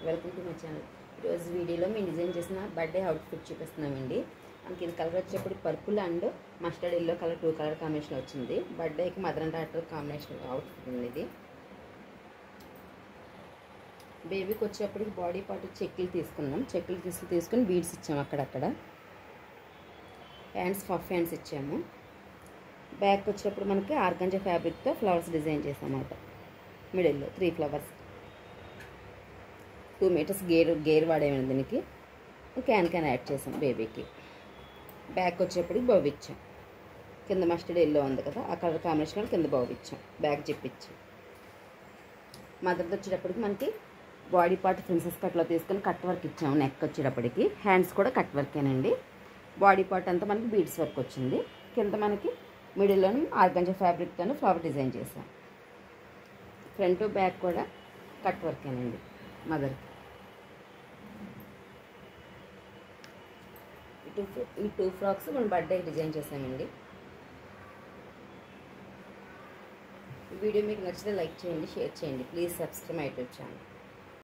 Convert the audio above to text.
Welcome to my channel. ఈరోజు వీడియోలో మేము డిజైన్ చేసిన బర్త్డే అవుట్ఫిట్ చూపిస్తున్నామండి. మనకి ఇది కలర్ వచ్చేప్పుడు purple and mustard yellow colour 2 colour combination వచ్చింది. బర్త్డేకి mother and daughter combination outfit ఉంది ఇది. బేబీకి వచ్చేప్పటికి బాడీ పార్ట్ చెక్కులు తీసుకున్నాం. చెక్కులు తీసుకుని బీడ్స్ ఇచ్చాము అక్కడక్కడ. హ్యాండ్స్ పఫ్ హ్యాండ్స్ ఇచ్చాము. బ్యాక్ వచ్చేటప్పుడు మనకి ఆర్గంజా ఫ్యాబ్రిక్తో ఫ్లవర్స్ డిజైన్ చేసామన్నమాట. మిడిల్లో 3 ఫ్లవర్స్, 2 మీటర్స్ గేర్ వాడేమండి. దీనికి క్యాన్ యాడ్ చేసాం బేబీకి. బ్యాక్ వచ్చేప్పటికి బౌ ఇచ్చాం. కింద మస్టర్డ్ ఎల్లో ఉంది కదా, ఆ కలర్ కాంబినేషన్ కింద బౌ ఇచ్చాం. బ్యాక్ చెప్పిచ్చాం. మదర్ది వచ్చేటప్పటికి మనకి బాడీ పార్ట్ ప్రిన్సెస్ కట్లో తీసుకొని కట్ వర్క్ ఇచ్చాము. నెక్ వచ్చేటప్పటికి హ్యాండ్స్ కూడా కట్ వర్కేనండి. బాడీ పార్ట్ అంతా మనకి బీడ్స్ వర్క్ వచ్చింది. కింద మనకి మిడిల్లోని ఆర్గంజా ఫ్యాబ్రిక్తో ఫ్లవర్ డిజైన్ చేసాం. ఫ్రంట్ బ్యాక్ కూడా కట్ వర్కేనండి మదర్కి. ఈ 2 ఫ్రాక్స్ మనం బర్త్డే డిజైన్ చేసామండి. ఈ వీడియో మీకు నచ్చితే లైక్ చేయండి, షేర్ చేయండి. Please subscribe my YouTube channel.